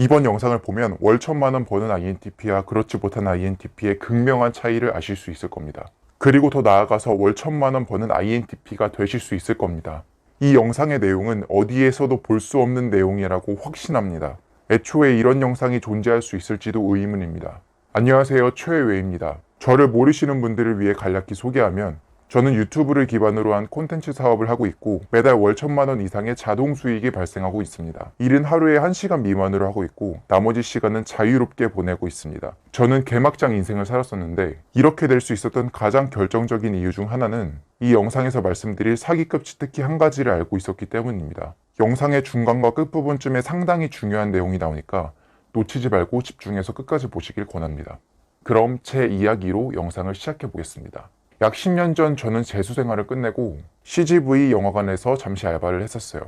이번 영상을 보면 월 1,000만원 버는 INTP와 그렇지 못한 INTP의 극명한 차이를 아실 수 있을 겁니다. 그리고 더 나아가서 월 1,000만원 버는 INTP가 되실 수 있을 겁니다. 이 영상의 내용은 어디에서도 볼 수 없는 내용이라고 확신합니다. 애초에 이런 영상이 존재할 수 있을지도 의문입니다. 안녕하세요, 최외입니다. 저를 모르시는 분들을 위해 간략히 소개하면 저는 유튜브를 기반으로 한 콘텐츠 사업을 하고 있고 매달 월 1,000만원 이상의 자동 수익이 발생하고 있습니다. 일은 하루에 1시간 미만으로 하고 있고 나머지 시간은 자유롭게 보내고 있습니다. 저는 개막장 인생을 살았었는데 이렇게 될 수 있었던 가장 결정적인 이유 중 하나는 이 영상에서 말씀드릴 사기급 치트키 한 가지를 알고 있었기 때문입니다. 영상의 중간과 끝부분쯤에 상당히 중요한 내용이 나오니까 놓치지 말고 집중해서 끝까지 보시길 권합니다. 그럼 제 이야기로 영상을 시작해 보겠습니다. 약 10년 전 저는 재수 생활을 끝내고 CGV 영화관에서 잠시 알바를 했었어요.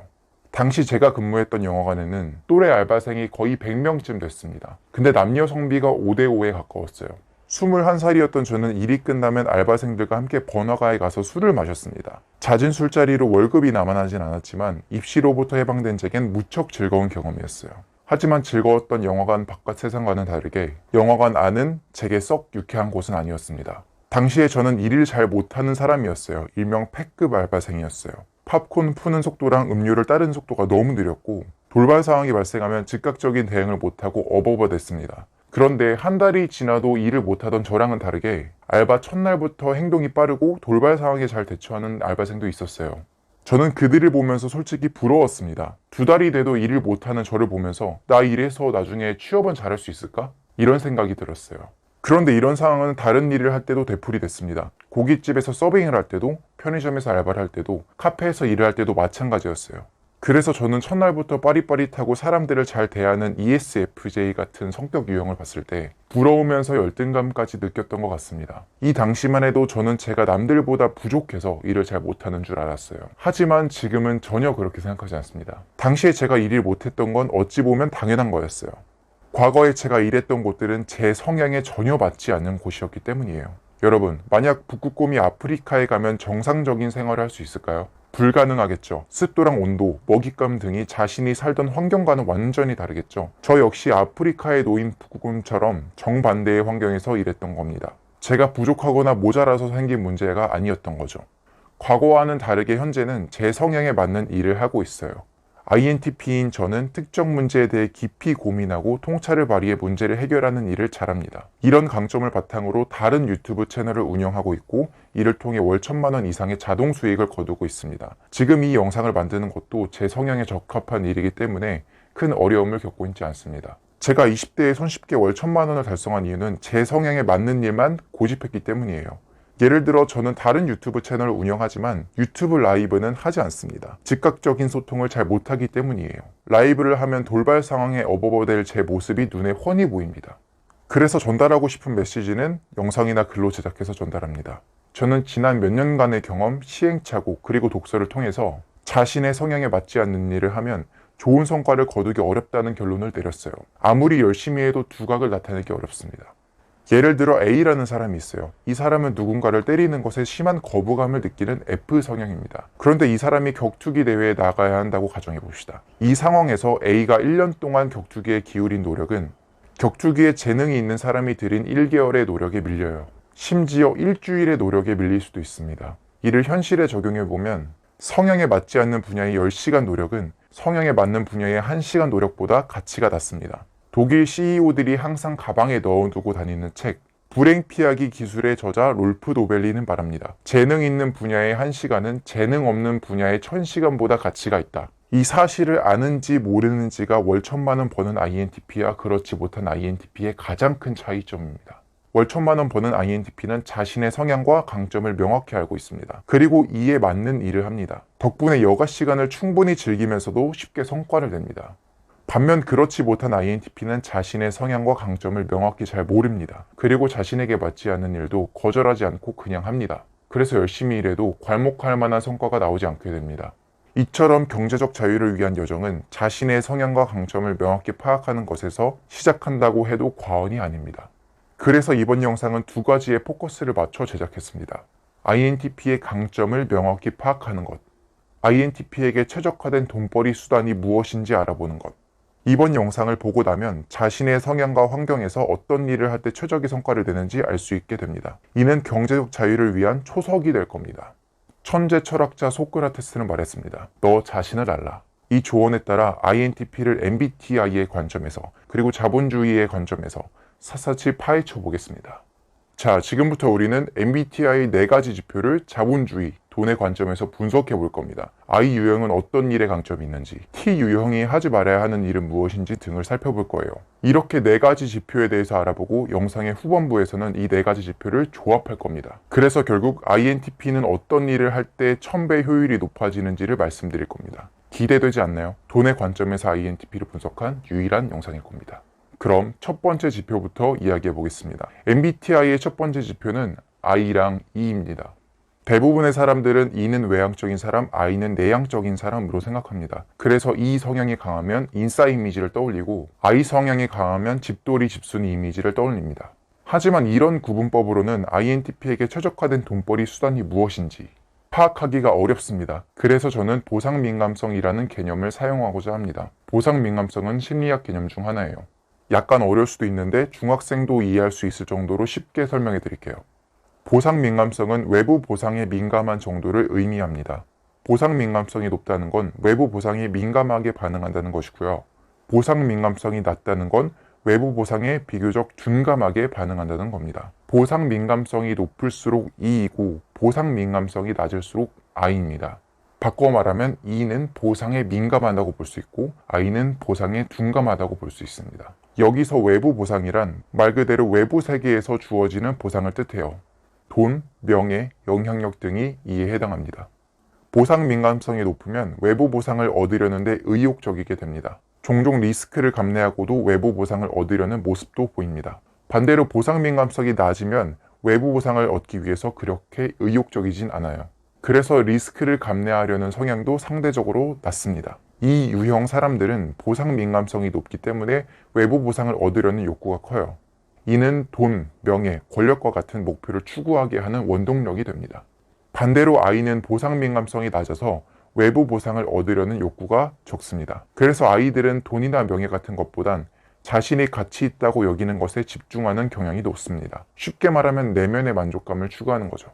당시 제가 근무했던 영화관에는 또래 알바생이 거의 100명쯤 됐습니다. 근데 남녀 성비가 5대5에 가까웠어요. 21살이었던 저는 일이 끝나면 알바생들과 함께 번화가에 가서 술을 마셨습니다. 잦은 술자리로 월급이 남아나진 않았지만 입시로부터 해방된 제겐 무척 즐거운 경험이었어요. 하지만 즐거웠던 영화관 바깥 세상과는 다르게 영화관 안은 제게 썩 유쾌한 곳은 아니었습니다. 당시에 저는 일을 잘 못하는 사람이었어요. 일명 패급 알바생이었어요. 팝콘 푸는 속도랑 음료를 따르는 속도가 너무 느렸고 돌발 상황이 발생하면 즉각적인 대응을 못하고 어버버됐습니다. 그런데 한 달이 지나도 일을 못하던 저랑은 다르게 알바 첫날부터 행동이 빠르고 돌발 상황에 잘 대처하는 알바생도 있었어요. 저는 그들을 보면서 솔직히 부러웠습니다. 2달이 돼도 일을 못하는 저를 보면서 나 이래서 나중에 취업은 잘할 수 있을까? 이런 생각이 들었어요. 그런데 이런 상황은 다른 일을 할 때도 되풀이 됐습니다. 고깃집에서 서빙을 할 때도, 편의점에서 알바를 할 때도, 카페에서 일을 할 때도 마찬가지였어요. 그래서 저는 첫날부터 빠릿빠릿하고 사람들을 잘 대하는 ESFJ 같은 성격 유형을 봤을 때 부러우면서 열등감까지 느꼈던 것 같습니다. 이 당시만 해도 저는 제가 남들보다 부족해서 일을 잘 못하는 줄 알았어요. 하지만 지금은 전혀 그렇게 생각하지 않습니다. 당시에 제가 일을 못했던 건 어찌 보면 당연한 거였어요. 과거에 제가 일했던 곳들은 제 성향에 전혀 맞지 않는 곳이었기 때문이에요. 여러분, 만약 북극곰이 아프리카에 가면 정상적인 생활을 할 수 있을까요? 불가능하겠죠. 습도랑 온도, 먹잇감 등이 자신이 살던 환경과는 완전히 다르겠죠. 저 역시 아프리카에 놓인 북극곰처럼 정반대의 환경에서 일했던 겁니다. 제가 부족하거나 모자라서 생긴 문제가 아니었던 거죠. 과거와는 다르게 현재는 제 성향에 맞는 일을 하고 있어요. INTP인 저는 특정 문제에 대해 깊이 고민하고 통찰을 발휘해 문제를 해결하는 일을 잘합니다. 이런 강점을 바탕으로 다른 유튜브 채널을 운영하고 있고 이를 통해 월 1,000만원 이상의 자동 수익을 거두고 있습니다. 지금 이 영상을 만드는 것도 제 성향에 적합한 일이기 때문에 큰 어려움을 겪고 있지 않습니다. 제가 20대에 손쉽게 월 1,000만원을 달성한 이유는 제 성향에 맞는 일만 고집했기 때문이에요. 예를 들어 저는 다른 유튜브 채널을 운영하지만 유튜브 라이브는 하지 않습니다. 즉각적인 소통을 잘 못하기 때문이에요. 라이브를 하면 돌발 상황에 어버버될 제 모습이 눈에 훤히 보입니다. 그래서 전달하고 싶은 메시지는 영상이나 글로 제작해서 전달합니다. 저는 지난 몇 년간의 경험, 시행착오, 그리고 독서를 통해서 자신의 성향에 맞지 않는 일을 하면 좋은 성과를 거두기 어렵다는 결론을 내렸어요. 아무리 열심히 해도 두각을 나타내기 어렵습니다. 예를 들어 A라는 사람이 있어요. 이 사람은 누군가를 때리는 것에 심한 거부감을 느끼는 F 성향입니다. 그런데 이 사람이 격투기 대회에 나가야 한다고 가정해 봅시다. 이 상황에서 A가 1년 동안 격투기에 기울인 노력은 격투기에 재능이 있는 사람이 들인 1개월의 노력에 밀려요. 심지어 일주일의 노력에 밀릴 수도 있습니다. 이를 현실에 적용해 보면 성향에 맞지 않는 분야의 10시간 노력은 성향에 맞는 분야의 1시간 노력보다 가치가 낮습니다. 독일 CEO들이 항상 가방에 넣어두고 다니는 책 불행 피하기 기술의 저자 롤프 노벨리는 말합니다. 재능 있는 분야의 1시간은 재능 없는 분야의 1,000시간보다 가치가 있다. 이 사실을 아는지 모르는지가 월 1,000만원 버는 INTP와 그렇지 못한 INTP의 가장 큰 차이점입니다. 월 1,000만원 버는 INTP는 자신의 성향과 강점을 명확히 알고 있습니다. 그리고 이에 맞는 일을 합니다. 덕분에 여가 시간을 충분히 즐기면서도 쉽게 성과를 냅니다. 반면 그렇지 못한 INTP는 자신의 성향과 강점을 명확히 잘 모릅니다. 그리고 자신에게 맞지 않는 일도 거절하지 않고 그냥 합니다. 그래서 열심히 일해도 괄목할 만한 성과가 나오지 않게 됩니다. 이처럼 경제적 자유를 위한 여정은 자신의 성향과 강점을 명확히 파악하는 것에서 시작한다고 해도 과언이 아닙니다. 그래서 이번 영상은 2가지의 포커스를 맞춰 제작했습니다. INTP의 강점을 명확히 파악하는 것, INTP에게 최적화된 돈벌이 수단이 무엇인지 알아보는 것. 이번 영상을 보고 나면 자신의 성향과 환경에서 어떤 일을 할 때 최적의 성과를 내는지 알 수 있게 됩니다. 이는 경제적 자유를 위한 초석이 될 겁니다. 천재 철학자 소크라테스는 말했습니다. 너 자신을 알라. 이 조언에 따라 INTP를 MBTI의 관점에서 그리고 자본주의의 관점에서 샅샅이 파헤쳐 보겠습니다. 자, 지금부터 우리는 MBTI 4가지 지표를 자본주의, 돈의 관점에서 분석해 볼 겁니다. I 유형은 어떤 일에 강점이 있는지, T 유형이 하지 말아야 하는 일은 무엇인지 등을 살펴볼 거예요. 이렇게 4가지 지표에 대해서 알아보고 영상의 후반부에서는 이 4가지 지표를 조합할 겁니다. 그래서 결국 INTP는 어떤 일을 할 때 1000배 효율이 높아지는지를 말씀드릴 겁니다. 기대되지 않나요? 돈의 관점에서 INTP를 분석한 유일한 영상일 겁니다. 그럼 첫 번째 지표부터 이야기해 보겠습니다. MBTI의 첫 번째 지표는 I랑 E입니다. 대부분의 사람들은 E는 외향적인 사람, I는 내향적인 사람으로 생각합니다. 그래서 E 성향이 강하면 인싸 이미지를 떠올리고 I 성향이 강하면 집돌이 집순이 이미지를 떠올립니다. 하지만 이런 구분법으로는 INTP에게 최적화된 돈벌이 수단이 무엇인지 파악하기가 어렵습니다. 그래서 저는 보상민감성이라는 개념을 사용하고자 합니다. 보상민감성은 심리학 개념 중 하나예요. 약간 어려울 수도 있는데 중학생도 이해할 수 있을 정도로 쉽게 설명해 드릴게요. 보상 민감성은 외부 보상에 민감한 정도를 의미합니다. 보상 민감성이 높다는 건 외부 보상에 민감하게 반응한다는 것이고요. 보상 민감성이 낮다는 건 외부 보상에 비교적 둔감하게 반응한다는 겁니다. 보상 민감성이 높을수록 E이고 보상 민감성이 낮을수록 I입니다. 바꿔 말하면 E는 보상에 민감하다고 볼 수 있고 I는 보상에 둔감하다고 볼 수 있습니다. 여기서 외부 보상이란 말 그대로 외부 세계에서 주어지는 보상을 뜻해요. 돈, 명예, 영향력 등이 이에 해당합니다. 보상 민감성이 높으면 외부 보상을 얻으려는데 의욕적이게 됩니다. 종종 리스크를 감내하고도 외부 보상을 얻으려는 모습도 보입니다. 반대로 보상 민감성이 낮으면 외부 보상을 얻기 위해서 그렇게 의욕적이진 않아요. 그래서 리스크를 감내하려는 성향도 상대적으로 낮습니다. 이 유형 사람들은 보상 민감성이 높기 때문에 외부 보상을 얻으려는 욕구가 커요. 이는 돈, 명예, 권력과 같은 목표를 추구하게 하는 원동력이 됩니다. 반대로 I는 보상 민감성이 낮아서 외부 보상을 얻으려는 욕구가 적습니다. 그래서 아이들은 돈이나 명예 같은 것보단 자신이 가치 있다고 여기는 것에 집중하는 경향이 높습니다. 쉽게 말하면 내면의 만족감을 추구하는 거죠.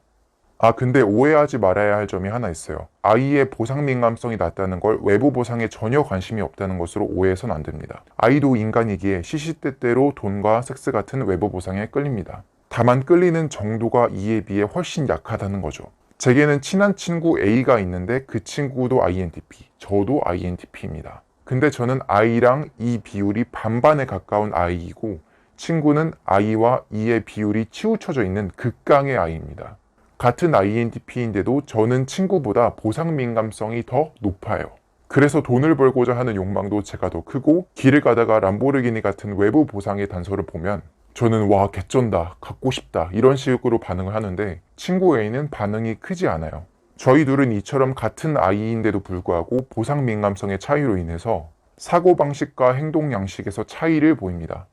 근데 오해하지 말아야 할 점이 하나 있어요. 아이의 보상 민감성이 낮다는 걸 외부 보상에 전혀 관심이 없다는 것으로 오해해서는 안 됩니다. 아이도 인간이기에 시시때때로 돈과 섹스 같은 외부 보상에 끌립니다. 다만 끌리는 정도가 E에 비해 훨씬 약하다는 거죠. 제게는 친한 친구 A가 있는데 그 친구도 INTP, 저도 INTP입니다. 근데 저는 I랑 E 비율이 반반에 가까운 I이고 친구는 I와 E의 비율이 치우쳐져 있는 극강의 I입니다. 같은 INTP인데도 저는 친구보다 보상 민감성이 더 높아요. 그래서 돈을 벌고자 하는 욕망도 제가 더 크고 길을 가다가 람보르기니 같은 외부 보상의 단서를 보면 저는 와 개쩐다, 갖고 싶다 이런 식으로 반응을 하는데 친구 A는 반응이 크지 않아요. 저희 둘은 이처럼 같은 I인데도 불구하고 보상 민감성의 차이로 인해서 사고방식과 행동 양식에서 차이를 보입니다.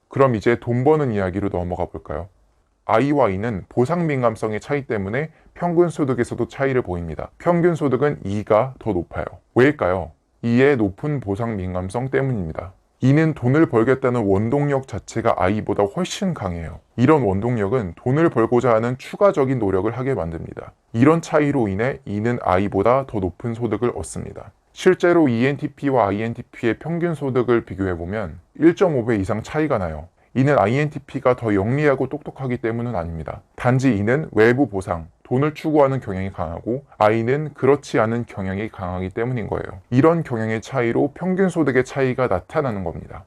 그럼 이제 돈 버는 이야기로 넘어가 볼까요? I와 E는 보상 민감성의 차이 때문에 평균 소득에서도 차이를 보입니다. 평균 소득은 E가 더 높아요. 왜일까요? E의 높은 보상 민감성 때문입니다. E는 돈을 벌겠다는 원동력 자체가 I보다 훨씬 강해요. 이런 원동력은 돈을 벌고자 하는 추가적인 노력을 하게 만듭니다. 이런 차이로 인해 E는 I보다 더 높은 소득을 얻습니다. 실제로 ENTP와 INTP의 평균 소득을 비교해보면 1.5배 이상 차이가 나요. 이는 INTP가 더 영리하고 똑똑하기 때문은 아닙니다. 단지 이는 외부 보상, 돈을 추구하는 경향이 강하고 I는 그렇지 않은 경향이 강하기 때문인 거예요. 이런 경향의 차이로 평균 소득의 차이가 나타나는 겁니다.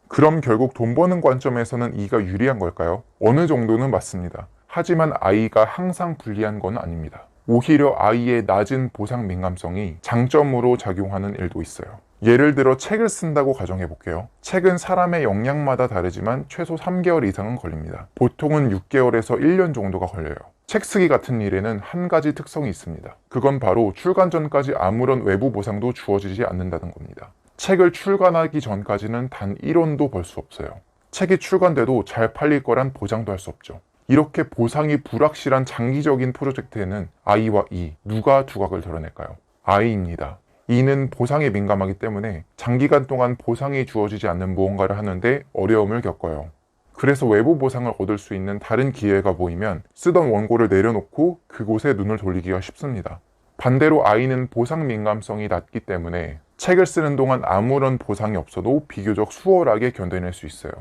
그럼 결국 돈 버는 관점에서는 E가 유리한 걸까요? 어느 정도는 맞습니다. 하지만 I가 항상 불리한 건 아닙니다. 오히려 I의 낮은 보상 민감성이 장점으로 작용하는 일도 있어요. 예를 들어 책을 쓴다고 가정해 볼게요. 책은 사람의 역량마다 다르지만 최소 3개월 이상은 걸립니다. 보통은 6개월에서 1년 정도가 걸려요. 책 쓰기 같은 일에는 한 가지 특성이 있습니다. 그건 바로 출간 전까지 아무런 외부 보상도 주어지지 않는다는 겁니다. 책을 출간하기 전까지는 단 1원도 벌 수 없어요. 책이 출간돼도 잘 팔릴 거란 보장도 할 수 없죠. 이렇게 보상이 불확실한 장기적인 프로젝트에는 I와 E, 누가 두각을 드러낼까요? I입니다. E는 보상에 민감하기 때문에 장기간 동안 보상이 주어지지 않는 무언가를 하는데 어려움을 겪어요. 그래서 외부 보상을 얻을 수 있는 다른 기회가 보이면 쓰던 원고를 내려놓고 그곳에 눈을 돌리기가 쉽습니다. 반대로 I는 보상 민감성이 낮기 때문에 책을 쓰는 동안 아무런 보상이 없어도 비교적 수월하게 견뎌낼 수 있어요.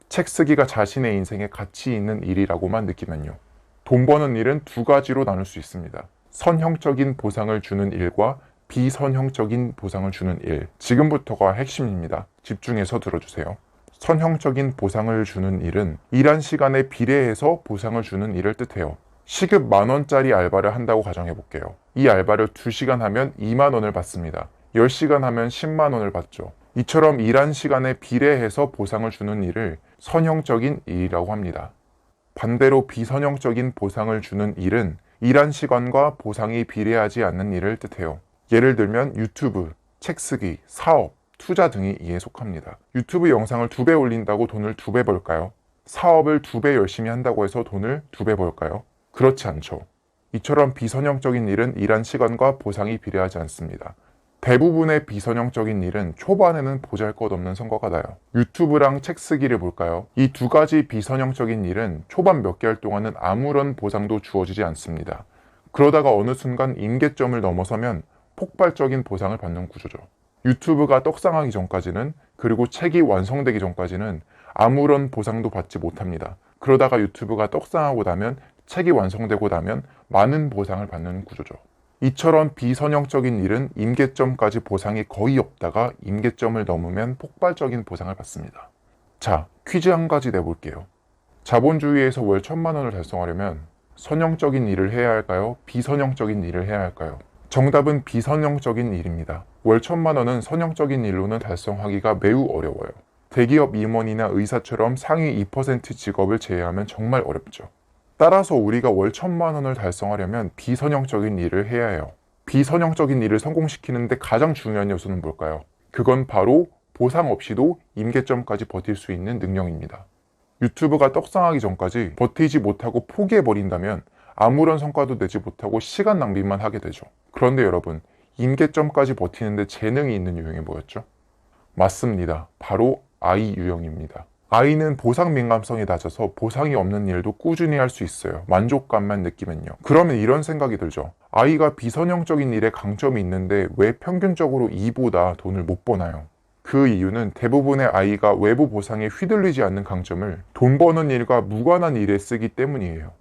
책 쓰기가 자신의 인생에 가치 있는 일이라고만 느끼면요. 돈 버는 일은 두 가지로 나눌 수 있습니다. 선형적인 보상을 주는 일과 비선형적인 보상을 주는 일. 지금부터가 핵심입니다. 집중해서 들어주세요. 선형적인 보상을 주는 일은 일한 시간에 비례해서 보상을 주는 일을 뜻해요. 시급 10,000원짜리 알바를 한다고 가정해 볼게요. 이 알바를 2시간 하면 2만 원을 받습니다. 10시간 하면 10만 원을 받죠. 이처럼 일한 시간에 비례해서 보상을 주는 일을 선형적인 일이라고 합니다. 반대로 비선형적인 보상을 주는 일은 일한 시간과 보상이 비례하지 않는 일을 뜻해요. 예를 들면 유튜브, 책 쓰기, 사업, 투자 등이 이에 속합니다. 유튜브 영상을 2배 올린다고 돈을 2배 벌까요? 사업을 2배 열심히 한다고 해서 돈을 2배 벌까요? 그렇지 않죠. 이처럼 비선형적인 일은 일한 시간과 보상이 비례하지 않습니다. 대부분의 비선형적인 일은 초반에는 보잘것없는 성과가 나요. 유튜브랑 책 쓰기를 볼까요? 이 두 가지 비선형적인 일은 초반 몇 개월 동안은 아무런 보상도 주어지지 않습니다. 그러다가 어느 순간 임계점을 넘어서면 폭발적인 보상을 받는 구조죠. 유튜브가 떡상하기 전까지는, 그리고 책이 완성되기 전까지는 아무런 보상도 받지 못합니다. 그러다가 유튜브가 떡상하고 나면, 책이 완성되고 나면 많은 보상을 받는 구조죠. 이처럼 비선형적인 일은 임계점까지 보상이 거의 없다가 임계점을 넘으면 폭발적인 보상을 받습니다. 자, 퀴즈 한 가지 내볼게요. 자본주의에서 월 1,000만 원을 달성하려면 선형적인 일을 해야 할까요? 비선형적인 일을 해야 할까요? 정답은 비선형적인 일입니다. 월 1,000만 원은 선형적인 일로는 달성하기가 매우 어려워요. 대기업 임원이나 의사처럼 상위 2% 직업을 제외하면 정말 어렵죠. 따라서 우리가 월 1,000만 원을 달성하려면 비선형적인 일을 해야 해요. 비선형적인 일을 성공시키는데 가장 중요한 요소는 뭘까요? 그건 바로 보상 없이도 임계점까지 버틸 수 있는 능력입니다. 유튜브가 떡상하기 전까지 버티지 못하고 포기해버린다면 아무런 성과도 내지 못하고 시간 낭비만 하게 되죠. 그런데 여러분, 임계점까지 버티는데 재능이 있는 유형이 뭐였죠? 맞습니다. 바로 I 유형입니다. I는 보상 민감성이 낮아서 보상이 없는 일도 꾸준히 할 수 있어요. 만족감만 느끼면요. 그러면 이런 생각이 들죠. I가 비선형적인 일에 강점이 있는데 왜 평균적으로 E보다 돈을 못 버나요? 그 이유는 대부분의 I가 외부 보상에 휘둘리지 않는 강점을 돈 버는 일과 무관한 일에 쓰기 때문이에요.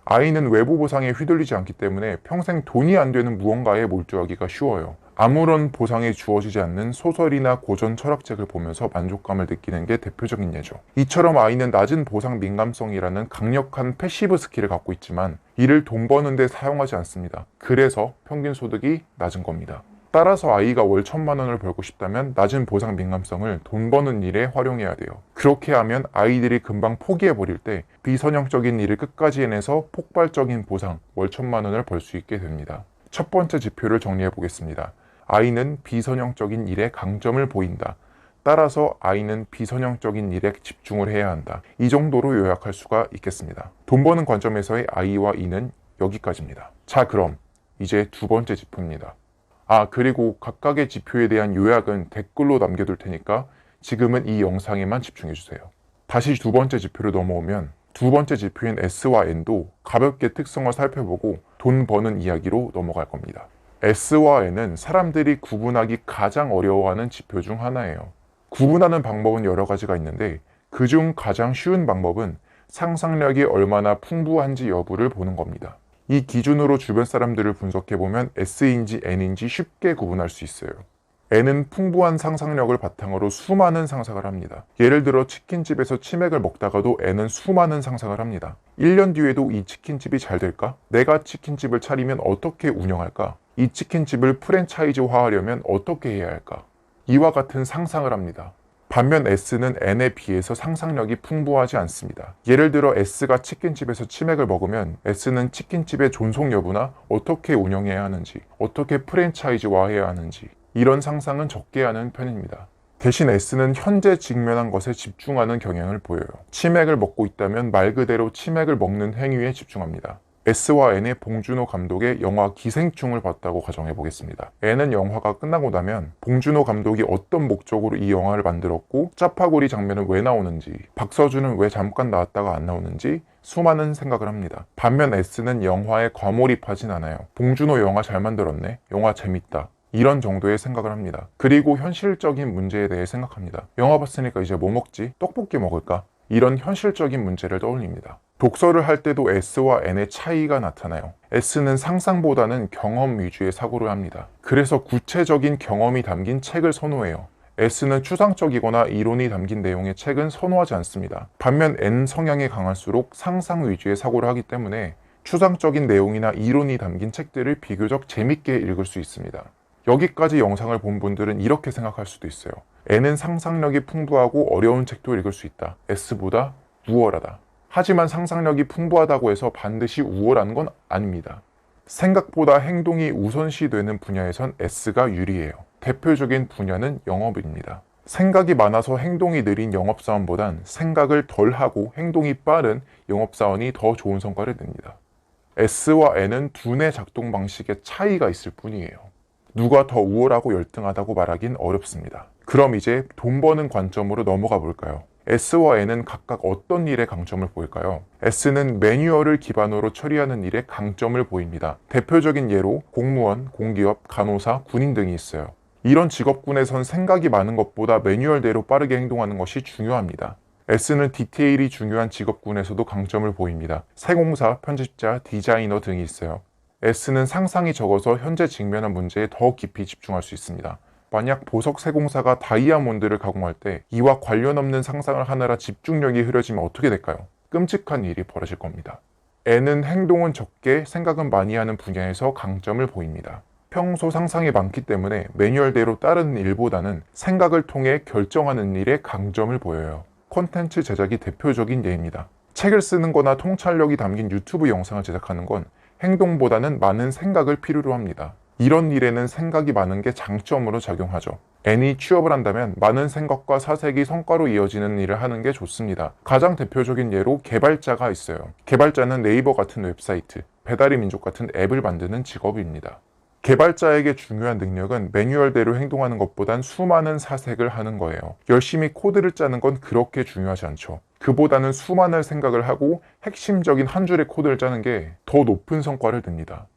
I는 외부 보상에 휘둘리지 않기 때문에 평생 돈이 안 되는 무언가에 몰두하기가 쉬워요. 아무런 보상이 주어지지 않는 소설이나 고전 철학책을 보면서 만족감을 느끼는 게 대표적인 예죠. 이처럼 I는 낮은 보상 민감성이라는 강력한 패시브 스킬을 갖고 있지만 이를 돈 버는 데 사용하지 않습니다. 그래서 평균 소득이 낮은 겁니다. 따라서 I가 월 1,000만 원을 벌고 싶다면 낮은 보상 민감성을 돈 버는 일에 활용해야 돼요. 그렇게 하면 아이들이 금방 포기해버릴 때 비선형적인 일을 끝까지 해내서 폭발적인 보상 월 1,000만 원을 벌 수 있게 됩니다. 첫 번째 지표를 정리해 보겠습니다. I는 비선형적인 일에 강점을 보인다. 따라서 I는 비선형적인 일에 집중을 해야 한다. 이 정도로 요약할 수가 있겠습니다. 돈 버는 관점에서의 I와 E는 여기까지입니다. 자, 그럼 이제 두 번째 지표입니다. 그리고 각각의 지표에 대한 요약은 댓글로 남겨둘 테니까 지금은 이 영상에만 집중해주세요. 다시 두 번째 지표로 넘어오면 두 번째 지표인 S와 N도 가볍게 특성을 살펴보고 돈 버는 이야기로 넘어갈 겁니다. S와 N은 사람들이 구분하기 가장 어려워하는 지표 중 하나예요. 구분하는 방법은 여러 가지가 있는데 그중 가장 쉬운 방법은 상상력이 얼마나 풍부한지 여부를 보는 겁니다. 이 기준으로 주변 사람들을 분석해보면 S인지 N인지 쉽게 구분할 수 있어요. N은 풍부한 상상력을 바탕으로 수많은 상상을 합니다. 예를 들어 치킨집에서 치맥을 먹다가도 N은 수많은 상상을 합니다. 1년 뒤에도 이 치킨집이 잘 될까? 내가 치킨집을 차리면 어떻게 운영할까? 이 치킨집을 프랜차이즈화하려면 어떻게 해야 할까? 이와 같은 상상을 합니다. 반면 S는 N에 비해서 상상력이 풍부하지 않습니다. 예를 들어 S가 치킨집에서 치맥을 먹으면 S는 치킨집의 존속 여부나 어떻게 운영해야 하는지, 어떻게 프랜차이즈화해야 하는지 이런 상상은 적게 하는 편입니다. 대신 S는 현재 직면한 것에 집중하는 경향을 보여요. 치맥을 먹고 있다면 말 그대로 치맥을 먹는 행위에 집중합니다. S와 N의 봉준호 감독의 영화 기생충을 봤다고 가정해 보겠습니다. N은 영화가 끝나고 나면 봉준호 감독이 어떤 목적으로 이 영화를 만들었고 짜파구리 장면은 왜 나오는지, 박서준은 왜 잠깐 나왔다가 안 나오는지 수많은 생각을 합니다. 반면 S는 영화에 과몰입하진 않아요. 봉준호 영화 잘 만들었네, 영화 재밌다, 이런 정도의 생각을 합니다. 그리고 현실적인 문제에 대해 생각합니다. 영화 봤으니까 이제 뭐 먹지? 떡볶이 먹을까? 이런 현실적인 문제를 떠올립니다. 독서를 할 때도 S와 N의 차이가 나타나요. S는 상상보다는 경험 위주의 사고를 합니다. 그래서 구체적인 경험이 담긴 책을 선호해요. S는 추상적이거나 이론이 담긴 내용의 책은 선호하지 않습니다. 반면 N 성향이 강할수록 상상 위주의 사고를 하기 때문에 추상적인 내용이나 이론이 담긴 책들을 비교적 재밌게 읽을 수 있습니다. 여기까지 영상을 본 분들은 이렇게 생각할 수도 있어요. N은 상상력이 풍부하고 어려운 책도 읽을 수 있다. S보다 우월하다. 하지만 상상력이 풍부하다고 해서 반드시 우월한 건 아닙니다. 생각보다 행동이 우선시되는 분야에선 S가 유리해요. 대표적인 분야는 영업입니다. 생각이 많아서 행동이 느린 영업사원보단 생각을 덜 하고 행동이 빠른 영업사원이 더 좋은 성과를 냅니다. S와 N은 두뇌 작동 방식의 차이가 있을 뿐이에요. 누가 더 우월하고 열등하다고 말하긴 어렵습니다. 그럼 이제 돈 버는 관점으로 넘어가 볼까요? S와 N은 각각 어떤 일에 강점을 보일까요? S는 매뉴얼을 기반으로 처리하는 일에 강점을 보입니다. 대표적인 예로 공무원, 공기업, 간호사, 군인 등이 있어요. 이런 직업군에선 생각이 많은 것보다 매뉴얼대로 빠르게 행동하는 것이 중요합니다. S는 디테일이 중요한 직업군에서도 강점을 보입니다. 세공사, 편집자, 디자이너 등이 있어요. S는 상상이 적어서 현재 직면한 문제에 더 깊이 집중할 수 있습니다. 만약 보석 세공사가 다이아몬드를 가공할 때 이와 관련 없는 상상을 하느라 집중력이 흐려지면 어떻게 될까요? 끔찍한 일이 벌어질 겁니다. N은 행동은 적게 생각은 많이 하는 분야에서 강점을 보입니다. 평소 상상이 많기 때문에 매뉴얼대로 따르는 일보다는 생각을 통해 결정하는 일에 강점을 보여요. 콘텐츠 제작이 대표적인 예입니다. 책을 쓰는 거나 통찰력이 담긴 유튜브 영상을 제작하는 건 행동보다는 많은 생각을 필요로 합니다. 이런 일에는 생각이 많은 게 장점으로 작용하죠. N이 취업을 한다면 많은 생각과 사색이 성과로 이어지는 일을 하는 게 좋습니다. 가장 대표적인 예로 개발자가 있어요. 개발자는 네이버 같은 웹사이트, 배달의 민족 같은 앱을 만드는 직업입니다. 개발자에게 중요한 능력은 매뉴얼대로 행동하는 것보단 수많은 사색을 하는 거예요. 열심히 코드를 짜는 건 그렇게 중요하지 않죠. 그보다는 수많은 생각을 하고 핵심적인 한 줄의 코드를 짜는 게 더 높은 성과를 냅니다.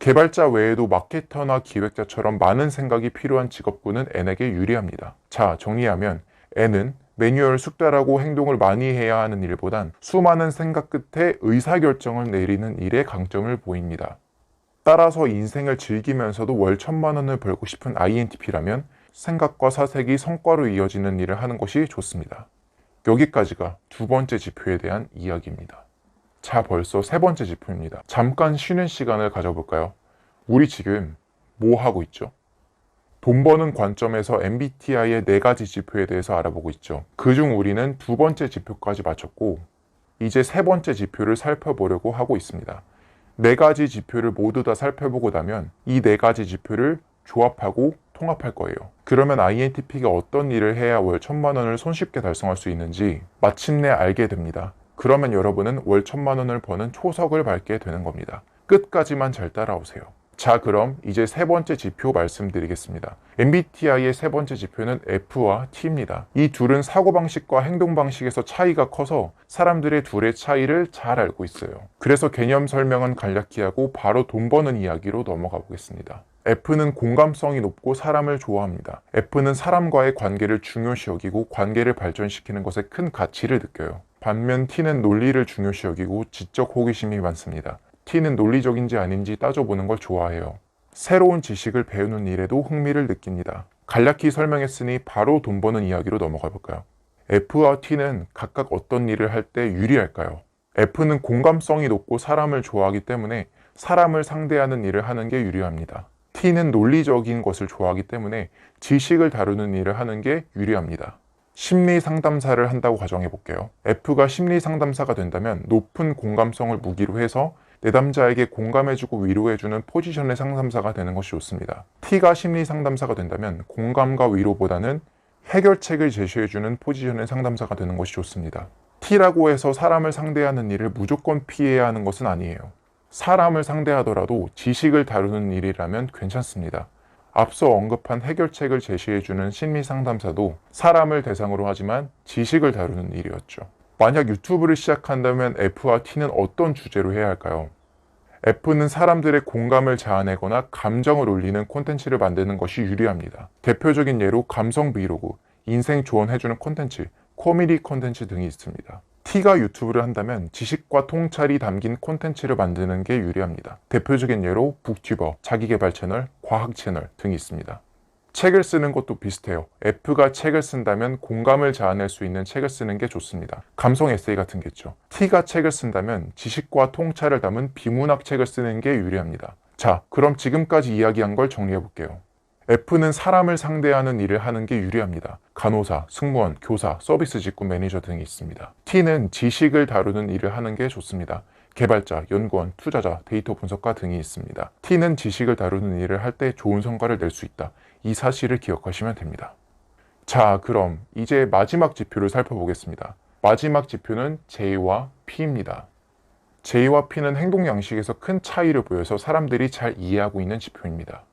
개발자 외에도 마케터나 기획자처럼 많은 생각이 필요한 직업군은 N에게 유리합니다. 자, 정리하면 N은 매뉴얼 숙달하고 행동을 많이 해야 하는 일보단 수많은 생각 끝에 의사결정을 내리는 일에 강점을 보입니다. 따라서 인생을 즐기면서도 월 1,000만 원을 벌고 싶은 INTP라면 생각과 사색이 성과로 이어지는 일을 하는 것이 좋습니다. 여기까지가 두 번째 지표에 대한 이야기입니다. 자, 벌써 세 번째 지표입니다. 잠깐 쉬는 시간을 가져볼까요? 우리 지금 뭐 하고 있죠? 돈 버는 관점에서 MBTI의 4가지 지표에 대해서 알아보고 있죠. 그중 우리는 두 번째 지표까지 마쳤고 이제 세 번째 지표를 살펴보려고 하고 있습니다. 4가지 지표를 모두 다 살펴보고 나면 이 4가지 지표를 조합하고 통합할 거예요. 그러면 INTP가 어떤 일을 해야 월 1,000만 원을 손쉽게 달성할 수 있는지 마침내 알게 됩니다. 그러면 여러분은 월 1,000만 원을 버는 초석을 밟게 되는 겁니다. 끝까지만 잘 따라오세요. 자, 그럼 이제 세 번째 지표 말씀드리겠습니다. MBTI의 세 번째 지표는 F와 T입니다. 이 둘은 사고방식과 행동방식에서 차이가 커서 사람들의 둘의 차이를 잘 알고 있어요. 그래서 개념 설명은 간략히 하고 바로 돈 버는 이야기로 넘어가 보겠습니다. F는 공감성이 높고 사람을 좋아합니다. F는 사람과의 관계를 중요시 여기고 관계를 발전시키는 것에 큰 가치를 느껴요. 반면 T는 논리를 중요시 여기고 지적 호기심이 많습니다. T는 논리적인지 아닌지 따져보는 걸 좋아해요. 새로운 지식을 배우는 일에도 흥미를 느낍니다. 간략히 설명했으니 바로 돈 버는 이야기로 넘어가 볼까요? F와 T는 각각 어떤 일을 할 때 유리할까요? F는 공감성이 높고 사람을 좋아하기 때문에 사람을 상대하는 일을 하는 게 유리합니다. T는 논리적인 것을 좋아하기 때문에 지식을 다루는 일을 하는 게 유리합니다. 심리 상담사를 한다고 가정해 볼게요. F가 심리 상담사가 된다면 높은 공감성을 무기로 해서 내담자에게 공감해주고 위로해주는 포지션의 상담사가 되는 것이 좋습니다. T가 심리 상담사가 된다면 공감과 위로보다는 해결책을 제시해주는 포지션의 상담사가 되는 것이 좋습니다. T라고 해서 사람을 상대하는 일을 무조건 피해야 하는 것은 아니에요. 사람을 상대하더라도 지식을 다루는 일이라면 괜찮습니다. 앞서 언급한 해결책을 제시해주는 심리상담사도 사람을 대상으로 하지만 지식을 다루는 일이었죠. 만약 유튜브를 시작한다면 F와 T는 어떤 주제로 해야 할까요? F는 사람들의 공감을 자아내거나 감정을 울리는 콘텐츠를 만드는 것이 유리합니다. 대표적인 예로 감성 브이로그, 인생 조언해주는 콘텐츠, 코미디 콘텐츠 등이 있습니다. T가 유튜브를 한다면 지식과 통찰이 담긴 콘텐츠를 만드는 게 유리합니다. 대표적인 예로 북튜버, 자기개발 채널, 과학 채널 등이 있습니다. 책을 쓰는 것도 비슷해요. F가 책을 쓴다면 공감을 자아낼 수 있는 책을 쓰는 게 좋습니다. 감성 에세이 같은 게죠. T가 책을 쓴다면 지식과 통찰을 담은 비문학 책을 쓰는 게 유리합니다. 자, 그럼 지금까지 이야기한 걸 정리해 볼게요. F는 사람을 상대하는 일을 하는 게 유리합니다. 간호사, 승무원, 교사, 서비스 직군 매니저 등이 있습니다. T는 지식을 다루는 일을 하는 게 좋습니다. 개발자, 연구원, 투자자, 데이터 분석가 등이 있습니다. T는 지식을 다루는 일을 할 때 좋은 성과를 낼 수 있다. 이 사실을 기억하시면 됩니다. 자, 그럼 이제 마지막 지표를 살펴보겠습니다. 마지막 지표는 J와 P입니다. J와 P는 행동 양식에서 큰 차이를 보여서 사람들이 잘 이해하고 있는 지표입니다.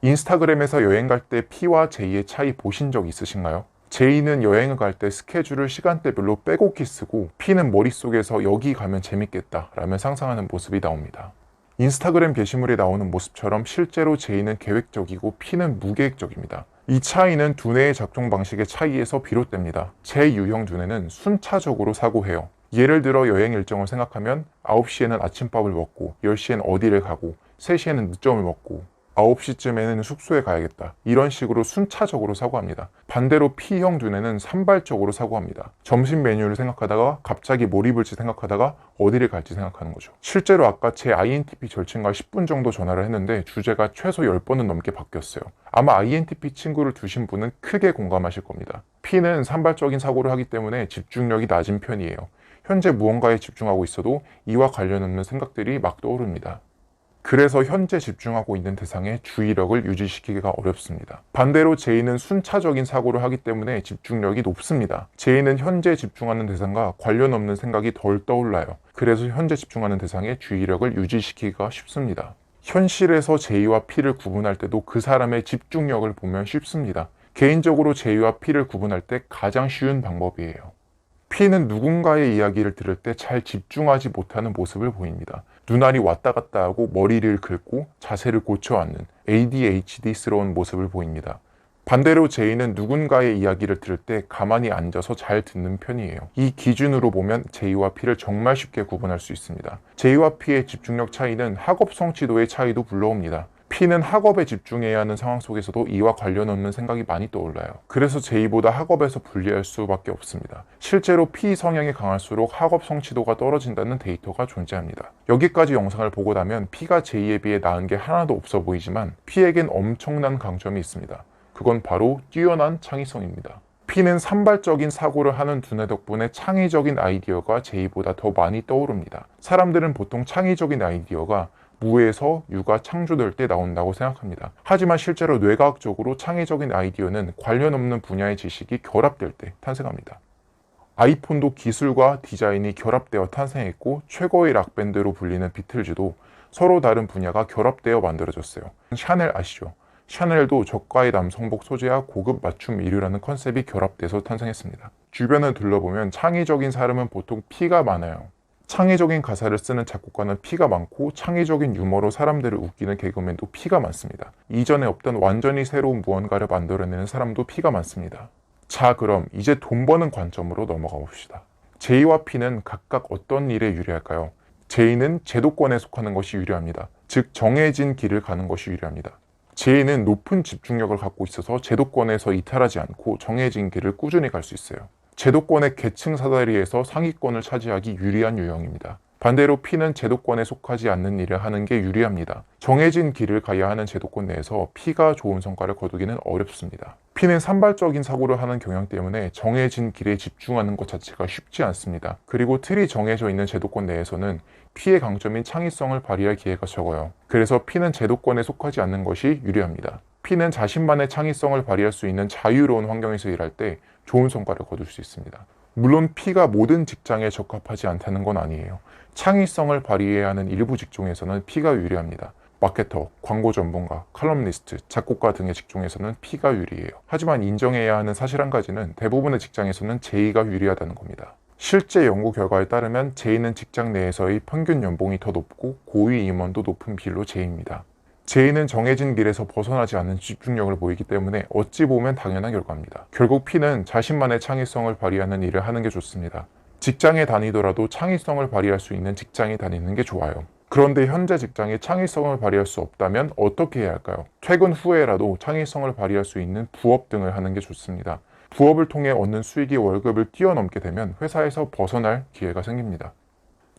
인스타그램에서 여행 갈 때 P와 J의 차이 보신 적 있으신가요? J는 여행을 갈 때 스케줄을 시간대별로 빼곡히 쓰고 P는 머릿속에서 여기 가면 재밌겠다 라며 상상하는 모습이 나옵니다. 인스타그램 게시물에 나오는 모습처럼 실제로 J는 계획적이고 P는 무계획적입니다. 이 차이는 두뇌의 작동 방식의 차이에서 비롯됩니다. 제 유형 두뇌는 순차적으로 사고해요. 예를 들어 여행 일정을 생각하면 9시에는 아침밥을 먹고 10시에는 어디를 가고 3시에는 늦점을 먹고 9시쯤에는 숙소에 가야겠다. 이런 식으로 순차적으로 사고합니다. 반대로 P형 두뇌는 산발적으로 사고합니다. 점심 메뉴를 생각하다가 갑자기 뭘 입을지 생각하다가 어디를 갈지 생각하는 거죠. 실제로 아까 제 INTP 절친과 10분 정도 전화를 했는데 주제가 최소 10번은 넘게 바뀌었어요. 아마 INTP 친구를 두신 분은 크게 공감하실 겁니다. P는 산발적인 사고를 하기 때문에 집중력이 낮은 편이에요. 현재 무언가에 집중하고 있어도 이와 관련 없는 생각들이 막 떠오릅니다. 그래서 현재 집중하고 있는 대상에 주의력을 유지시키기가 어렵습니다. 반대로 J는 순차적인 사고를 하기 때문에 집중력이 높습니다. J는 현재 집중하는 대상과 관련 없는 생각이 덜 떠올라요. 그래서 현재 집중하는 대상에 주의력을 유지시키기가 쉽습니다. 현실에서 J와 P를 구분할 때도 그 사람의 집중력을 보면 쉽습니다. 개인적으로 J와 P를 구분할 때 가장 쉬운 방법이에요. P는 누군가의 이야기를 들을 때 잘 집중하지 못하는 모습을 보입니다. 눈알이 왔다 갔다 하고 머리를 긁고 자세를 고쳐 앉는 ADHD스러운 모습을 보입니다. 반대로 J는 누군가의 이야기를 들을 때 가만히 앉아서 잘 듣는 편이에요. 이 기준으로 보면 J와 P를 정말 쉽게 구분할 수 있습니다. J와 P의 집중력 차이는 학업 성취도의 차이도 불러옵니다. P는 학업에 집중해야 하는 상황 속에서도 이와 관련 없는 생각이 많이 떠올라요. 그래서 J보다 학업에서 불리할 수밖에 없습니다. 실제로 P 성향이 강할수록 학업 성취도가 떨어진다는 데이터가 존재합니다. 여기까지 영상을 보고 나면 P가 J에 비해 나은 게 하나도 없어 보이지만 P에겐 엄청난 강점이 있습니다. 그건 바로 뛰어난 창의성입니다. P는 산발적인 사고를 하는 두뇌 덕분에 창의적인 아이디어가 J보다 더 많이 떠오릅니다. 사람들은 보통 창의적인 아이디어가 무에서 유가 창조될 때 나온다고 생각합니다. 하지만 실제로 뇌과학적으로 창의적인 아이디어는 관련 없는 분야의 지식이 결합될 때 탄생합니다. 아이폰도 기술과 디자인이 결합되어 탄생했고 최고의 락밴드로 불리는 비틀즈도 서로 다른 분야가 결합되어 만들어졌어요. 샤넬 아시죠? 샤넬도 저가의 남성복 소재와 고급 맞춤 의류라는 컨셉이 결합돼서 탄생했습니다. 주변을 둘러보면 창의적인 사람은 보통 P가 많아요. 창의적인 가사를 쓰는 작곡가는 P가 많고 창의적인 유머로 사람들을 웃기는 개그맨도 P가 많습니다. 이전에 없던 완전히 새로운 무언가를 만들어내는 사람도 P가 많습니다. 자, 그럼 이제 돈 버는 관점으로 넘어가 봅시다. J와 P는 각각 어떤 일에 유리할까요? J는 제도권에 속하는 것이 유리합니다. 즉 정해진 길을 가는 것이 유리합니다. J는 높은 집중력을 갖고 있어서 제도권에서 이탈하지 않고 정해진 길을 꾸준히 갈 수 있어요. 제도권의 계층 사다리에서 상위권을 차지하기 유리한 유형입니다. 반대로 P는 제도권에 속하지 않는 일을 하는 게 유리합니다. 정해진 길을 가야 하는 제도권 내에서 P가 좋은 성과를 거두기는 어렵습니다. P는 산발적인 사고를 하는 경향 때문에 정해진 길에 집중하는 것 자체가 쉽지 않습니다. 그리고 틀이 정해져 있는 제도권 내에서는 P의 강점인 창의성을 발휘할 기회가 적어요. 그래서 P는 제도권에 속하지 않는 것이 유리합니다. P는 자신만의 창의성을 발휘할 수 있는 자유로운 환경에서 일할 때 좋은 성과를 거둘 수 있습니다. 물론 P가 모든 직장에 적합하지 않다는 건 아니에요. 창의성을 발휘해야 하는 일부 직종에서는 P가 유리합니다. 마케터, 광고 전문가, 칼럼니스트, 작곡가 등의 직종에서는 P가 유리해요. 하지만 인정해야 하는 사실 한 가지는 대부분의 직장에서는 J가 유리하다는 겁니다. 실제 연구 결과에 따르면 J는 직장 내에서의 평균 연봉이 더 높고 고위 임원도 높은 비율로 J입니다. J는 정해진 길에서 벗어나지 않는 집중력을 보이기 때문에 어찌 보면 당연한 결과입니다. 결국 P는 자신만의 창의성을 발휘하는 일을 하는 게 좋습니다. 직장에 다니더라도 창의성을 발휘할 수 있는 직장에 다니는 게 좋아요. 그런데 현재 직장에 창의성을 발휘할 수 없다면 어떻게 해야 할까요? 퇴근 후에라도 창의성을 발휘할 수 있는 부업 등을 하는 게 좋습니다. 부업을 통해 얻는 수익이 월급을 뛰어넘게 되면 회사에서 벗어날 기회가 생깁니다.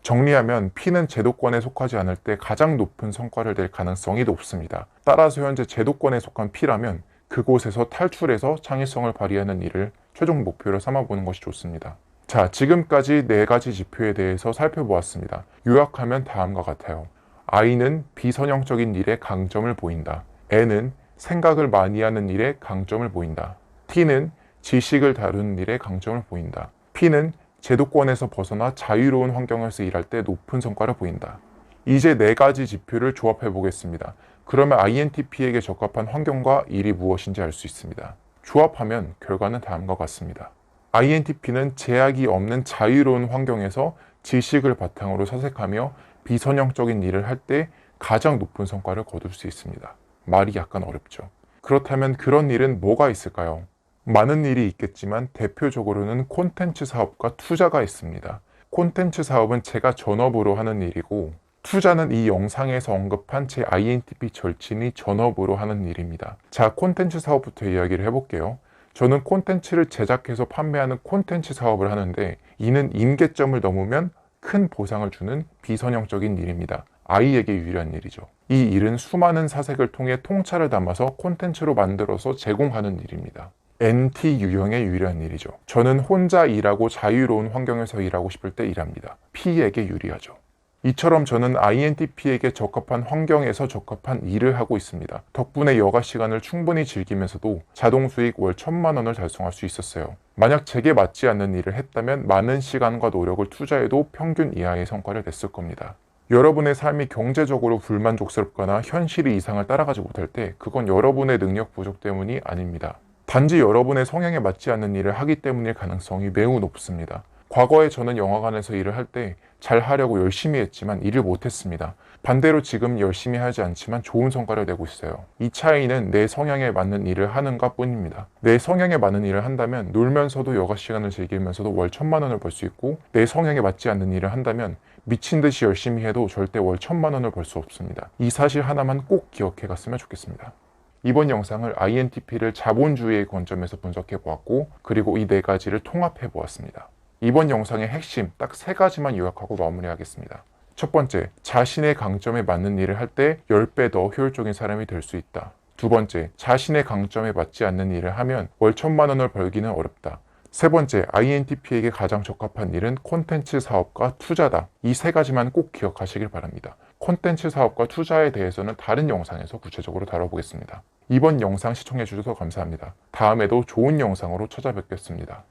정리하면 P는 제도권에 속하지 않을 때 가장 높은 성과를 낼 가능성이 높습니다. 따라서 현재 제도권에 속한 P라면 그곳에서 탈출해서 창의성을 발휘하는 일을 최종 목표로 삼아보는 것이 좋습니다. 자, 지금까지 4가지 지표에 대해서 살펴보았습니다. 요약하면 다음과 같아요. I는 비선형적인 일에 강점을 보인다. N은 생각을 많이 하는 일에 강점을 보인다. T는 지식을 다루는 일에 강점을 보인다. P는 제도권에서 벗어나 자유로운 환경에서 일할 때 높은 성과를 보인다. 이제 4가지 지표를 조합해 보겠습니다. 그러면 INTP에게 적합한 환경과 일이 무엇인지 알 수 있습니다. 조합하면 결과는 다음과 같습니다. INTP는 제약이 없는 자유로운 환경에서 지식을 바탕으로 사색하며 비선형적인 일을 할 때 가장 높은 성과를 거둘 수 있습니다. 말이 약간 어렵죠. 그렇다면 그런 일은 뭐가 있을까요? 많은 일이 있겠지만 대표적으로는 콘텐츠 사업과 투자가 있습니다. 콘텐츠 사업은 제가 전업으로 하는 일이고 투자는 이 영상에서 언급한 제 INTP 절친이 전업으로 하는 일입니다. 자, 콘텐츠 사업부터 이야기를 해볼게요. 저는 콘텐츠를 제작해서 판매하는 콘텐츠 사업을 하는데 이는 임계점을 넘으면 큰 보상을 주는 비선형적인 일입니다. I에게 유리한 일이죠. 이 일은 수많은 사색을 통해 통찰을 담아서 콘텐츠로 만들어서 제공하는 일입니다. NT 유형에 유리한 일이죠. 저는 혼자 일하고 자유로운 환경에서 일하고 싶을 때 일합니다. P에게 유리하죠. 이처럼 저는 INTP에게 적합한 환경에서 적합한 일을 하고 있습니다. 덕분에 여가 시간을 충분히 즐기면서도 자동 수익 월 1,000만 원을 달성할 수 있었어요. 만약 제게 맞지 않는 일을 했다면 많은 시간과 노력을 투자해도 평균 이하의 성과를 냈을 겁니다. 여러분의 삶이 경제적으로 불만족스럽거나 현실의 이상을 따라가지 못할 때 그건 여러분의 능력 부족 때문이 아닙니다. 단지 여러분의 성향에 맞지 않는 일을 하기 때문일 가능성이 매우 높습니다. 과거에 저는 영화관에서 일을 할 때 잘 하려고 열심히 했지만 일을 못했습니다. 반대로 지금 열심히 하지 않지만 좋은 성과를 내고 있어요. 이 차이는 내 성향에 맞는 일을 하는가 뿐입니다. 내 성향에 맞는 일을 한다면 놀면서도 여가 시간을 즐기면서도 월 1,000만 원을 벌 수 있고 내 성향에 맞지 않는 일을 한다면 미친 듯이 열심히 해도 절대 월 1,000만 원을 벌 수 없습니다. 이 사실 하나만 꼭 기억해 갔으면 좋겠습니다. 이번 영상을 INTP를 자본주의의 관점에서 분석해 보았고 그리고 이 4가지를 통합해 보았습니다. 이번 영상의 핵심 딱 3가지만 요약하고 마무리하겠습니다. 첫 번째, 자신의 강점에 맞는 일을 할 때 10배 더 효율적인 사람이 될 수 있다. 두 번째, 자신의 강점에 맞지 않는 일을 하면 월 1,000만 원을 벌기는 어렵다. 세 번째, INTP에게 가장 적합한 일은 콘텐츠 사업과 투자다. 이 3가지만 꼭 기억하시길 바랍니다. 콘텐츠 사업과 투자에 대해서는 다른 영상에서 구체적으로 다뤄보겠습니다. 이번 영상 시청해주셔서 감사합니다. 다음에도 좋은 영상으로 찾아뵙겠습니다.